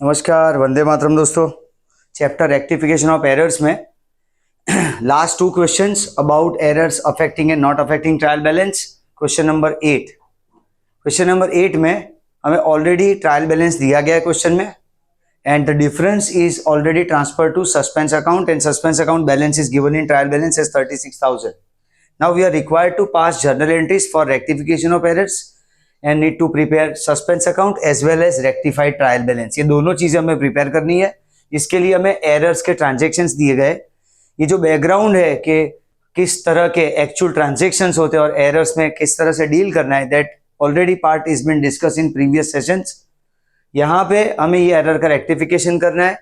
नमस्कार, वंदे मातरम दोस्तों। Chapter rectification of errors में last two questions about errors affecting and not affecting trial balance. Question number 8 में हमें already trial balance दिया गया है क्वेश्चन में, and the difference is already transfer to suspense account and suspense account balance is given in trial balance as 36,000. Now we are required to pass journal entries for rectification of errors and need to prepare suspense account as well as rectified trial balance. ये दोनों चीजें हमें prepare करनी है। इसके लिए हमें errors के ट्रांजेक्शन्स दिए गए। ये जो बैकग्राउंड है कि किस तरह के एक्चुअल ट्रांजेक्शन्स होते हैं और एरर्स में किस तरह से डील करना है, that already part is been discuss in previous sessions. यहाँ पे हमें ये एरर का रेक्टिफिकेशन करना है।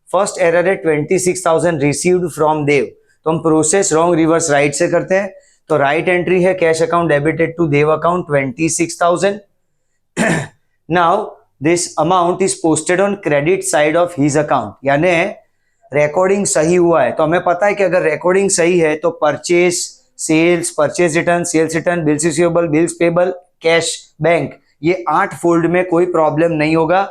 फर्स्ट एरर है 26,000 रिसीव्ड फ्रॉम देव, तो हम प्रोसेस रॉन्ग रिवर्स राइट से करते हैं। तो राइट एंट्री है cash account debited to Dev account 26,000. Now this amount is posted on credit side of his account, यानी रिकॉर्डिंग सही हुआ है। तो हमें पता है कि अगर रिकॉर्डिंग सही है तो purchase, sales, purchase return, sales return, bills receivable, bills payable, cash, bank, ये 8 फोल्ड में कोई प्रॉब्लम नहीं होगा।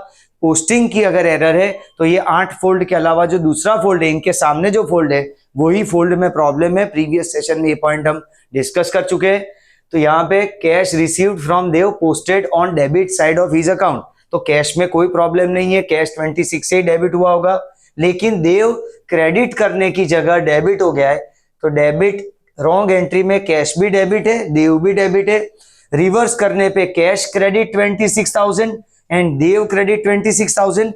पोस्टिंग की अगर एरर है तो ये 8 फोल्ड के अलावा जो दूसरा फोल्ड है, इनके सामने जो फोल्ड है वही फोल्ड में प्रॉब्लम है। प्रीवियस सेशन में ये पॉइंट हम डिस्कस कर चुके हैं। तो यहाँ पे cash received from Dev posted on debit side of his account, तो कैश में कोई प्रॉब्लम नहीं है, कैश 26 से ही डेबिट हुआ होगा। लेकिन देव क्रेडिट करने की जगह डेबिट हो गया है, तो डेबिट रॉन्ग एंट्री में कैश भी डेबिट है, देव भी डेबिट है। रिवर्स करने पे cash credit 26,000 and Dev credit 26,000।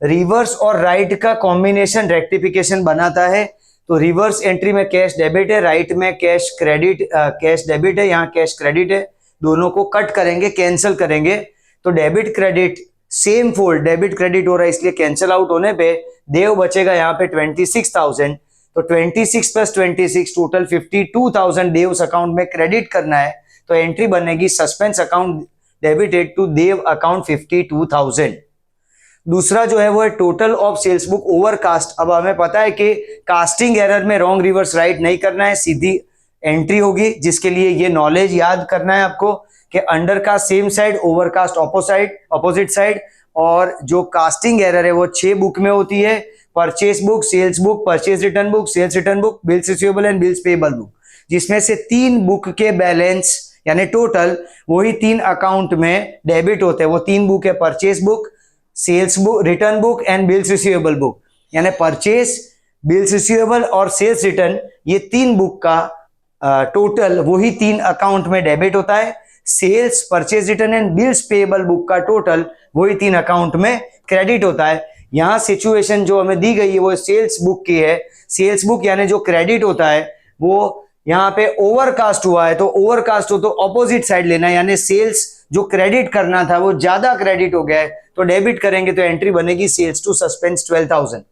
Reverse और राइट का कॉम्बिनेशन रेक्टिफिकेशन बनाता है। तो रिवर्स एंट्री में कैश डेबिट है, राइट में कैश क्रेडिट, कैश डेबिट है, यहाँ कैश क्रेडिट है। दोनों को कट करेंगे, कैंसिल करेंगे, तो debit credit same fold, debit credit हो रहा है इसलिए कैंसिल आउट होने पे देव बचेगा यहाँ पे 26,000। तो 26 प्लस 26 टोटल 52,000 देव्स अकाउंट में क्रेडिट करना है। तो एंट्री बनेगी suspense account debited to Dev account 52,000. दूसरा जो है वो है total of sales book overcast. अब हमें पता है कि कास्टिंग एरर में रॉन्ग रिवर्स राइट नहीं करना है, सीधी एंट्री होगी, जिसके लिए ये नॉलेज याद करना है आपको कि अंडर का same side, overcast opposite side, और जो कास्टिंग एरर है वो 6 बुक में होती है, purchase book, sales book, purchase return book, sales return book, bills receivable and bills payable book, जिसमें से 3 बुक के बैलेंस यानी टोटल वही 3 अकाउंट में डेबिट होते हैं। वो 3 बुक है, purchase book, sales book, return book and bills receivable book. यानी परचेस, बिल्स रिसीवेबल और सेल्स रिटर्न, ये 3 बुक का टोटल वही 3 अकाउंट में डेबिट होता है। Sales, purchase return and bills payable book का टोटल वही 3 अकाउंट में क्रेडिट होता है। यहाँ सिचुएशन जो हमें दी गई है वो सेल्स बुक की है। सेल्स बुक यानी जो क्रेडिट होता है वो यहाँ पे ओवरकास्ट हुआ है, तो ओवरकास्ट हो तो ऑपोजिट साइड लेना है, यानी सेल्स जो क्रेडिट करना था वो ज्यादा क्रेडिट हो गया है, तो डेबिट करेंगे, तो एंट्री बनेगी sales to suspense 12,000.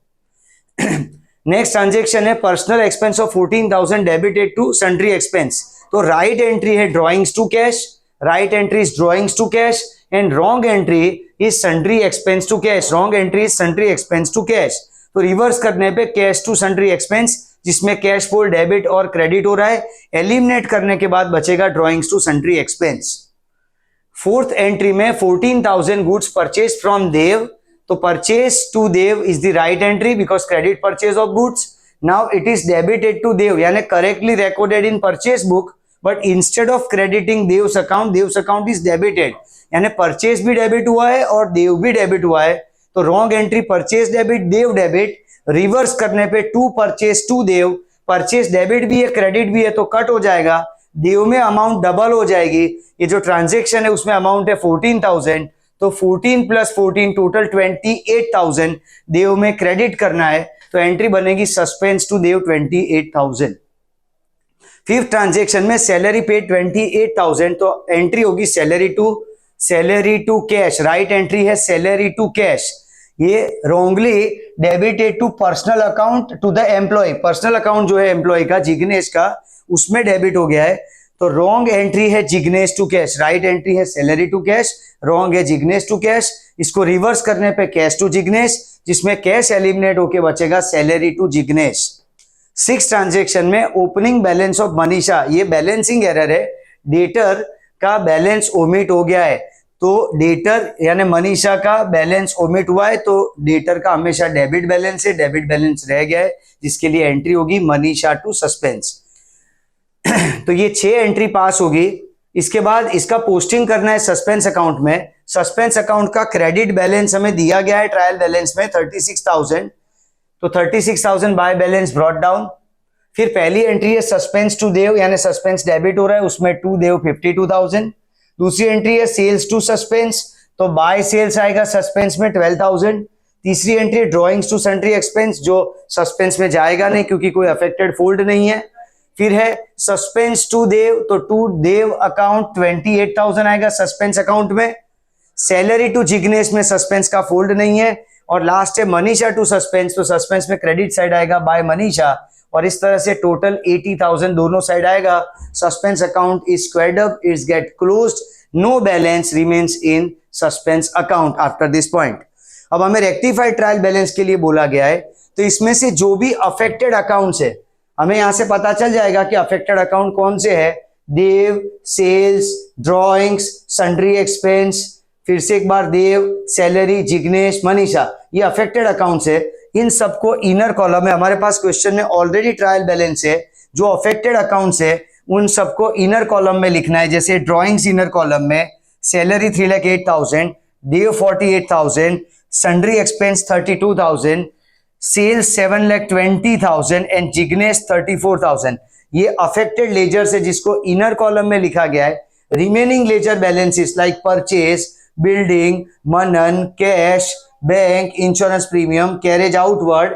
Next transaction है personal expense of 14,000 debited to sundry expense. तो राइट एंट्री है drawings to cash, right entry is drawings to cash and wrong entry is sundry expense to cash, wrong entry is sundry expense to cash. तो reverse करने पे cash to sundry expense, जिसमें cash full debit और credit हो रहा है, eliminate करने के बाद बचेगा drawings to sundry expense. Fourth entry में 14,000 गुड्स परचेज फ्रॉम देव, तो purchase to Dev is the right entry because credit purchase of goods. Now it is debited to Dev, यानी correctly recorded in purchase book, but instead of crediting Dev's account is debited, यानी purchase भी debit हुआ है और देव भी debit हुआ है। तो wrong entry purchase debit, Dev debit. Reverse करने पे to purchase to Dev, purchase debit भी है क्रेडिट भी है, तो कट हो जाएगा, देव में अमाउंट डबल हो जाएगी। ये जो ट्रांजेक्शन है उसमें अमाउंट है 14,000, तो 14 प्लस 14 टोटल 28,000 देव में क्रेडिट करना है, तो एंट्री बनेगी suspense to Dev 28,000. Fifth transaction में सैलरी पेड 28,000, तो एंट्री होगी salary to cash, right entry है सैलरी टू कैश। ये wrongly debited to personal account to the employee, personal account जो है एम्प्लॉय का, जिग्नेश का, उसमें डेबिट हो गया है, तो रॉन्ग एंट्री है Jignesh to cash, right entry है सैलरी टू कैश, रॉन्ग है जिग्नेश टू कैश। इसको रिवर्स करने पे कैश टू जिग्नेश, जिसमें कैश एलिमिनेट होके बचेगा salary to Jignesh. 6th transaction में ओपनिंग बैलेंस ऑफ मनीषा, ये बैलेंसिंग एरर है, डेटर का बैलेंस ओमिट हो गया है। तो डेटर यानी मनीषा का बैलेंस ओमिट हुआ है, तो डेटर का हमेशा डेबिट बैलेंस है, डेबिट बैलेंस रह गया है, जिसके लिए एंट्री होगी मनीषा टू सस्पेंस। तो ये 6 एंट्री पास होगी। इसके बाद इसका पोस्टिंग करना है सस्पेंस अकाउंट में। सस्पेंस अकाउंट का क्रेडिट बैलेंस हमें दिया गया है ट्रायल बैलेंस में 36,000, तो 36,000 बाय बैलेंस ब्रॉट डाउन। फिर पहली एंट्री है सस्पेंस टू देव, यानी सस्पेंस डेबिट हो रहा है, उसमें टू देव 52,000। दूसरी एंट्री है सेल्स टू सस्पेंस, तो बाय सेल्स आएगा सस्पेंस में 12,000। तीसरी एंट्री है ड्रॉइंग्स टू सन्ड्री एक्सपेंस, जो सस्पेंस में जाएगा नहीं क्योंकि कोई अफेक्टेड फोल्ड नहीं है। फिर है सस्पेंस टू देव, तो टू देव अकाउंट 28,000 आएगा सस्पेंस अकाउंट में। सैलरी टू जिग्नेश में सस्पेंस का फोल्ड नहीं है। और लास्ट है मनीषा टू सस्पेंस, तो सस्पेंस में क्रेडिट साइड आएगा बाय मनीषा, और इस तरह से टोटल 80,000 दोनों साइड आएगा। Suspense account is squared up, it's get closed, no balance remains in suspense account after this point. अब हमें रेक्टिफाइड ट्रायल बैलेंस के लिए बोला गया है, तो इसमें से जो भी अफेक्टेड अकाउंट्स है हमें यहां से पता चल जाएगा कि अफेक्टेड अकाउंट कौन से है। देव, सेल्स, ड्रॉइंग्स, सन्ड्री एक्सपेंस, फिर से एक बार देव, सैलरी, जिग्नेश, मनीषा, ये अफेक्टेड अकाउंट्स है। इन सबको इनर कॉलम में, हमारे पास क्वेश्चन में ऑलरेडी ट्रायल बैलेंस है, जो अफेक्टेड अकाउंट्स है उन सबको इनर कॉलम में लिखना है। जैसे ड्रॉइंग्स इनर कॉलम में salary 3,08,000, Dev 48,000, sundry expense 32,000, sales 7,20,000 and Jignesh 34,000। ये अफेक्टेड लेजर से जिसको इनर कॉलम में लिखा गया है। Remaining ledger balances like purchase, building, Manan, cash, bank, insurance premium, carriage outward,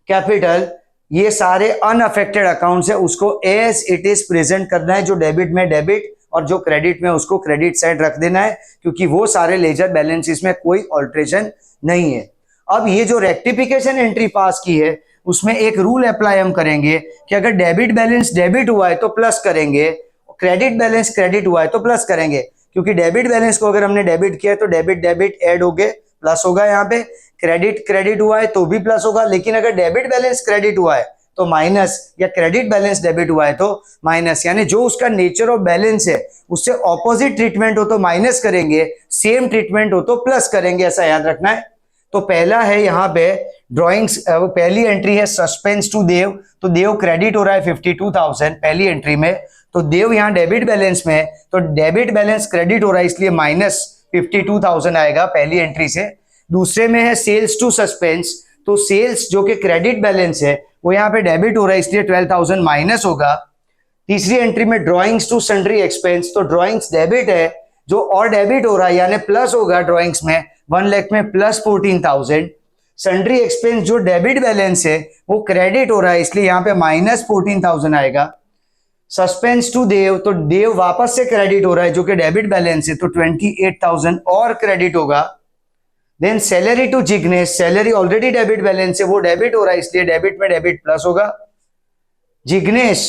capital, ये सारे अनअफेक्टेड अकाउंट्स है, उसको एज इट इज प्रेजेंट करना है। जो डेबिट में डेबिट और जो क्रेडिट में उसको क्रेडिट साइड रख देना है, क्योंकि वो सारे लेजर बैलेंसेस में कोई ऑल्ट्रेशन नहीं है। अब ये जो रेक्टिफिकेशन एंट्री पास की है उसमें एक रूल अप्लाई हम करेंगे कि अगर डेबिट बैलेंस डेबिट हुआ है तो प्लस करेंगे, क्रेडिट बैलेंस क्रेडिट हुआ है तो प्लस करेंगे, क्योंकि डेबिट बैलेंस को अगर हमने डेबिट किया है तो डेबिट डेबिट ऐड हो गए, प्लस होगा। यहाँ पे क्रेडिट क्रेडिट हुआ है तो भी प्लस होगा, लेकिन अगर डेबिट बैलेंस क्रेडिट हुआ है तो माइनस, या क्रेडिट बैलेंस डेबिट हुआ है तो माइनस। यानी जो उसका नेचर ऑफ बैलेंस है उससे ऑपोजिट ट्रीटमेंट हो तो माइनस करेंगे, सेम ट्रीटमेंट हो तो प्लस करेंगे, ऐसा याद रखना है। तो पहला है यहाँ पे ड्रॉइंग्स, पहली एंट्री है सस्पेंस टू देव, तो देव क्रेडिट हो रहा है 52,000 पहली एंट्री में, तो देव यहाँ डेबिट बैलेंस में है, तो डेबिट बैलेंस क्रेडिट हो रहा है इसलिए माइनस 52,000 आएगा पहली एंट्री से। दूसरे में है सेल्स टू सस्पेंस, तो सेल्स जो कि क्रेडिट बैलेंस है वो यहाँ पे डेबिट हो रहा है इसलिए 12,000 माइनस होगा। तीसरी एंट्री में ड्रॉइंग्स टू सन्ड्री एक्सपेंस, तो ड्रॉइंग्स डेबिट है जो और डेबिट हो रहा है यानी प्लस होगा ड्रॉइंग्स में 1 लाख में प्लस 14,000। सन्ड्री एक्सपेंस जो डेबिट बैलेंस है वो क्रेडिट हो रहा है इसलिए यहाँ पे माइनस 14,000 आएगा। सस्पेंस टू देव, तो देव वापस से क्रेडिट हो रहा है जो कि डेबिट बैलेंस है, तो 28,000 और क्रेडिट होगा। Then salary to Jignesh, salary already debit balance है वो डेबिट हो रहा है इसलिए डेबिट में डेबिट प्लस होगा। जिग्नेश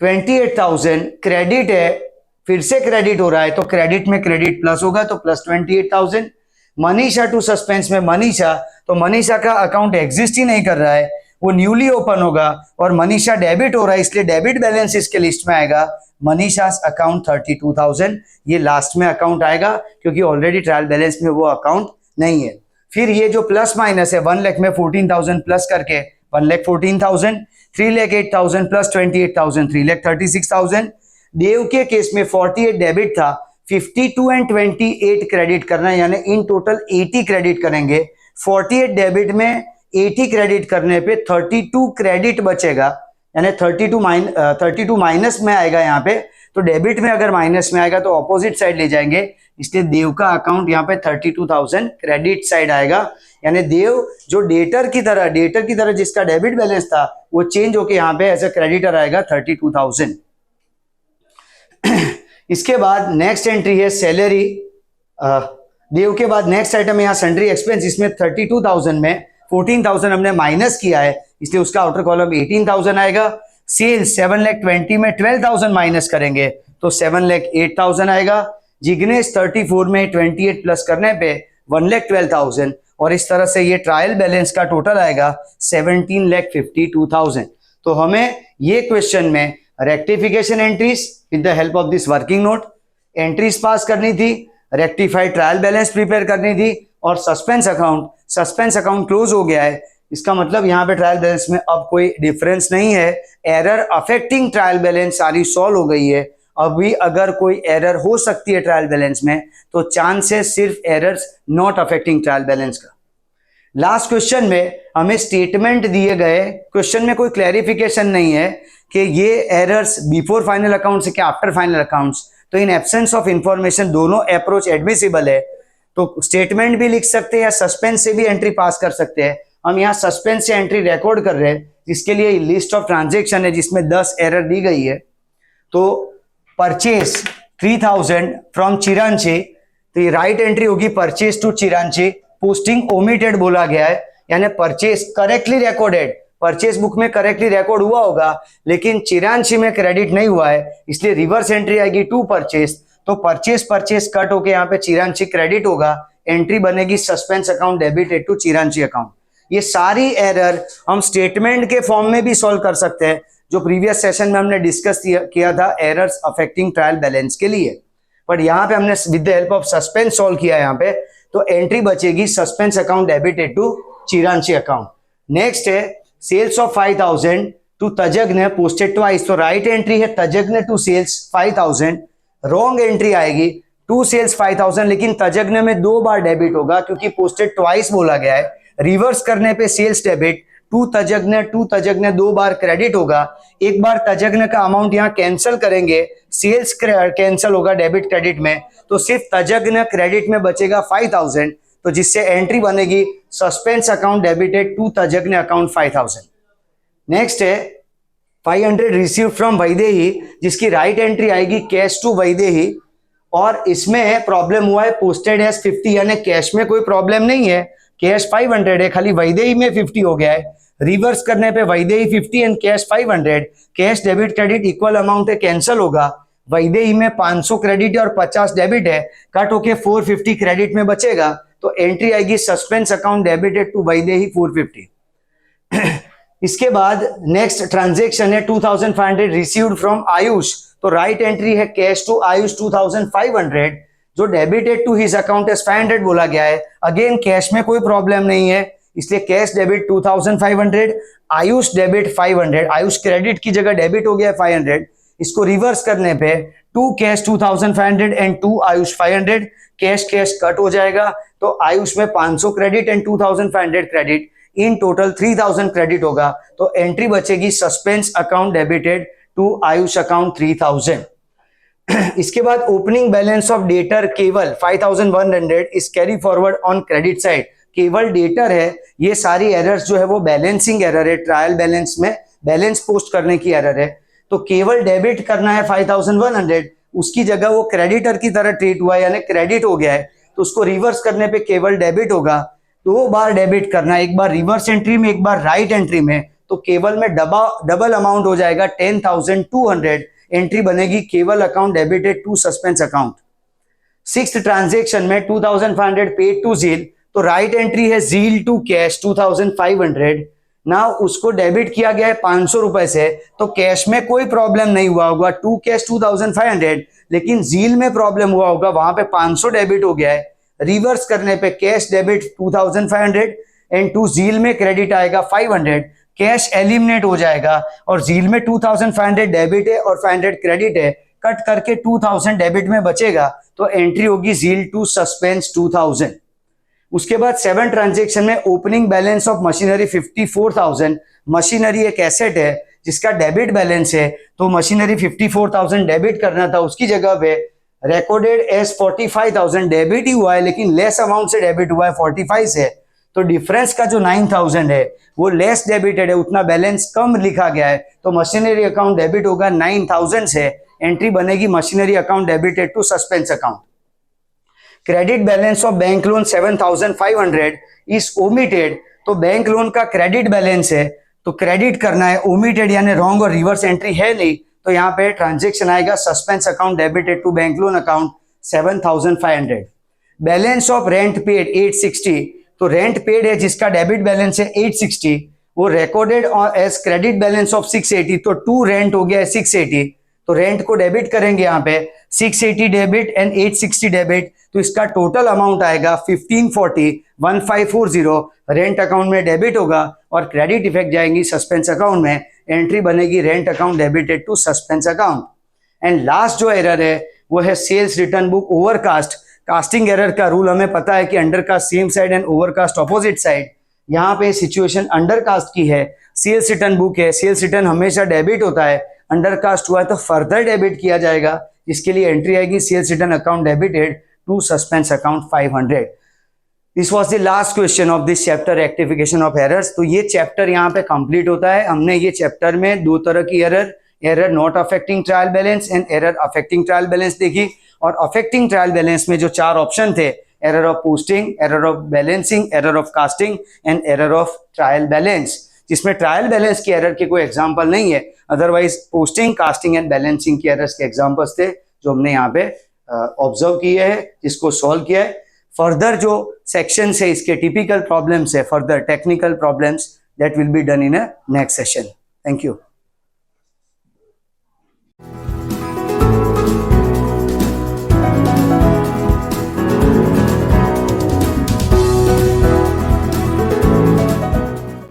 28,000 क्रेडिट है, फिर से क्रेडिट हो रहा है तो क्रेडिट में क्रेडिट प्लस होगा तो प्लस 28,000। मनीषा टू सस्पेंस में मनीषा, तो मनीषा का अकाउंट एग्जिस्ट ही नहीं कर रहा है, वो न्यूली ओपन होगा और मनीषा डेबिट हो रहा है इसलिए डेबिट बैलेंस इसके लिस्ट में आएगा मनीषा अकाउंट 32,000। ये लास्ट में अकाउंट आएगा क्योंकि ऑलरेडी ट्रायल बैलेंस में वो अकाउंट नहीं है। फिर ये जो प्लस माइनस है 1 लाख में 14,000 प्लस करके 1,14,000, 3,08,000 प्लस 28,000 3,36,000। देव के केस में 48 डेबिट था, 52 एंड 28 क्रेडिट करना है यानी इन टोटल 80 क्रेडिट करेंगे। 48 डेबिट में 80 क्रेडिट करने पे 32 क्रेडिट बचेगा यानी 32 माइनस में आएगा यहाँ पे, तो डेबिट में अगर माइनस में आएगा तो ऑपोजिट साइड ले जाएंगे इसलिए देव का अकाउंट यहाँ पे 32,000 क्रेडिट साइड आएगा। यानी देव जो डेटर की तरह जिसका डेबिट बैलेंस था वो चेंज होके यहाँ पे एज अ क्रेडिटर आएगा 32,000। इसके बाद नेक्स्ट एंट्री है सैलरी। देव के बाद नेक्स्ट आइटम है यहाँ सन्ड्री एक्सपेंस, इसमें 32,000 में 14,000 हमने माइनस किया है इसलिए उसका आउटर कॉलम 18,000 आएगा। सेल्स 7,20,000 में 12,000 माइनस करेंगे तो 7,08,000 आएगा। जिग्नेश 34 में 28 प्लस करने पे 1,12,000 और इस तरह से ये ट्रायल बैलेंस का टोटल आएगा 17,52,000। तो हमें ये क्वेश्चन में rectification entries with the help of this working note entries pass करनी थी, रेक्टिफाइड ट्रायल बैलेंस प्रिपेयर करनी थी, और सस्पेंस अकाउंट क्लोज हो गया है। इसका मतलब यहाँ पे ट्रायल बैलेंस में अब कोई डिफरेंस नहीं है। एरर अफेक्टिंग ट्रायल बैलेंस सारी सॉल्व हो गई है। अभी अगर कोई एरर हो सकती है ट्रायल बैलेंस में तो चांसेस सिर्फ errors not affecting trial balance का। लास्ट क्वेश्चन में हमें स्टेटमेंट दिए गए, क्वेश्चन में कोई क्लैरिफिकेशन नहीं है कि ये एरर्स बिफोर फाइनल अकाउंट्स है कि आफ्टर फाइनल अकाउंट्स। तो इन एब्सेंस ऑफ इंफॉर्मेशन दोनों अप्रोच एडमिसिबल है। तो स्टेटमेंट भी लिख सकते हैं या सस्पेंस से भी एंट्री पास कर सकते हैं। हम यहाँ सस्पेंस से एंट्री रिकॉर्ड कर रहे हैं, जिसके लिए लिस्ट ऑफ ट्रांजेक्शन है जिसमें 10 एरर दी गई है। तो परचेस 3000 फ्रॉम चिरांची, तो ये राइट एंट्री होगी परचेस टू चिरांची। पोस्टिंग ओमिटेड बोला गया है, यानी purchase correctly recorded, purchase book में करेक्टली रिकॉर्ड हुआ होगा लेकिन चिरांची में क्रेडिट नहीं हुआ है, इसलिए रिवर्स एंट्री आएगी टू परचेस। तो परचेस कट होके यहाँ पे चिरांची क्रेडिट होगा, एंट्री बनेगी suspense account debited to Chiranchi account. ये सारी एरर हम स्टेटमेंट के फॉर्म में भी सॉल्व कर सकते हैं, जो प्रीवियस सेशन में हमने डिस्कस किया था एरर्स अफेक्टिंग ट्रायल बैलेंस के लिए। बट यहाँ पे हमने with the help of suspense solve किया यहाँ पे, तो एंट्री बचेगी suspense account debited to Chiranchi account. Next है सेल्स ऑफ 5000 टू तजग्न पोस्टेड ट्वाइस। तो राइट एंट्री है तजग्न टू सेल्स 5000, रॉन्ग एंट्री आएगी टू सेल्स 5000, लेकिन तजग्न में 2 बार डेबिट होगा क्योंकि पोस्टेड ट्वाइस बोला गया है। रिवर्स करने पे सेल्स डेबिट टू तजग्न 2 बार क्रेडिट होगा। एक बार तजग्न का अमाउंट यहाँ कैंसिल करेंगे, सेल्स कैंसिल होगा डेबिट क्रेडिट में, तो सिर्फ तजग्न क्रेडिट में बचेगा 5000, तो जिससे एंट्री बनेगी सस्पेंस अकाउंट डेबिटेड टू तजग्न अकाउंट 5000। नेक्स्ट है 500 रिसीव फ्रॉम वैदेही, जिसकी राइट एंट्री आएगी कैश टू वैदेही, और इसमें प्रॉब्लम हुआ है पोस्टेड एज 50, यानी कैश में कोई प्रॉब्लम नहीं है, कैश 500 है, खाली वैदेही में 50 हो गया है। रिवर्स करने पे Vaidehi 50 and cash 500, cash debit credit equal amount है, कैंसिल होगा। वैदेही में 500 क्रेडिट है और 50 डेबिट है, कट होके 450 क्रेडिट में बचेगा, तो एंट्री आएगी suspense account debited to Vaidehi 450। इसके बाद नेक्स्ट ट्रांजेक्शन है 2500 रिसीव्ड फ्रॉम आयुष। तो राइट एंट्री है कैश टू आयुष 2500, जो debited to his account as 500 बोला गया है। अगेन कैश में कोई प्रॉब्लम नहीं है, इसलिए cash debit 2500, Ayush debit 500, Ayush credit की जगह डेबिट हो गया 500। इसको रिवर्स करने पे to cash 2500 and to Ayush 500, cash cut हो जाएगा, तो आयुष में 500 credit and 2500 credit, in total 3000 credit होगा, तो एंट्री बचेगी suspense account debited to Ayush account 3000। इसके बाद opening balance of debtor Keval 5100 is carry forward on credit side. Keval debtor है, ये सारी एरर्स जो है वो बैलेंसिंग एरर है, ट्रायल बैलेंस में बैलेंस पोस्ट करने की एरर है। तो केवल डेबिट करना है 5100, उसकी जगह वो क्रेडिटर की तरह ट्रीट हुआ है, यानी क्रेडिट हो गया है, तो उसको रिवर्स करने पे केवल डेबिट होगा। 2 बार डेबिट करना है, एक बार रिवर्स एंट्री में एक बार राइट एंट्री में, तो केवल में डबल अमाउंट हो जाएगा 10,200, एंट्री बनेगी Keval account debited to suspense account. 6th transaction में 2500 पेड टू जील, तो राइट एंट्री है जील टू कैश 2500, ना उसको डेबिट किया गया है 500 रुपए से, तो कैश में कोई प्रॉब्लम नहीं हुआ होगा, टू कैश 2500, लेकिन जील में प्रॉब्लम हुआ होगा, वहां पे 500 डेबिट हो गया है। रिवर्स करने पे कैश डेबिट 2500 एंड टू जील में क्रेडिट आएगा 500, कैश एलिमिनेट हो जाएगा, और जील में 2500 डेबिट है और 500 क्रेडिट है, कट करके 2000 डेबिट में बचेगा, तो एंट्री होगी जील टू सस्पेंस 2000। उसके बाद 7 ट्रांजेक्शन में opening balance of machinery 54,000। Machinery एक एसेट है जिसका डेबिट बैलेंस है, तो मशीनरी 54,000 डेबिट करना था, उसकी जगह पे रिकॉर्डेड एज 45,000 डेबिट ही हुआ है, लेकिन लेस अमाउंट से डेबिट हुआ है 45 से, तो डिफरेंस का जो 9,000 है वो लेस डेबिटेड है, उतना बैलेंस कम लिखा गया है, तो मशीनरी अकाउंट डेबिट होगा 9,000 से, एंट्री बनेगी machinery account debited to suspense account. Credit balance of bank loan 7,500 is omitted, तो बैंक लोन का क्रेडिट बैलेंस है, तो क्रेडिट करना है, ओमिटेड यानी रॉन्ग और रिवर्स एंट्री है नहीं, तो यहाँ पे ट्रांजेक्शन आएगा suspense account debited to bank loan account 7,500। Balance of rent paid 860, तो रेंट पेड है जिसका डेबिट बैलेंस है 860, वो recorded as credit balance of 680, तो टू रेंट हो गया है 680, तो रेंट को डेबिट करेंगे यहाँ पे 680 डेबिट एंड 860 डेबिट, तो इसका टोटल अमाउंट आएगा 1540 रेंट अकाउंट में डेबिट होगा और क्रेडिट इफेक्ट जाएंगी सस्पेंस अकाउंट में, एंट्री बनेगी rent account debited to suspense account. And last जो एरर है वो है sales return book overcast. Casting error का रूल हमें पता है कि undercast same side and overcast opposite side. यहाँ पे सिचुएशन अंडरकास्ट की है, सेल्स रिटर्न बुक है, सेल्स रिटर्न हमेशा डेबिट होता है, अंडरकास्ट हुआ है तो फर्दर डेबिट किया जाएगा, इसके लिए एंट्री आएगी sales return account debited to suspense account 500। This was the last question of this chapter rectification of errors. तो ये चैप्टर यहाँ पे कंप्लीट होता है। हमने ये चैप्टर में दो तरह की error not affecting trial balance and error affecting trial balance देखी, और अफेक्टिंग ट्रायल बैलेंस में जो चार ऑप्शन थे, error of posting, error of balancing, error of casting and error of trial balance, जिसमें ट्रायल बैलेंस की एरर के कोई एग्जांपल नहीं है, otherwise posting, casting and balancing की एरर्स के एग्जांपल्स थे जो हमने यहाँ पे ऑब्जर्व किए हैं, जिसको सॉल्व किया है। फर्दर जो सेक्शन है इसके टिपिकल प्रॉब्लम्स है, further technical problems, that will be done in a next session. Thank you.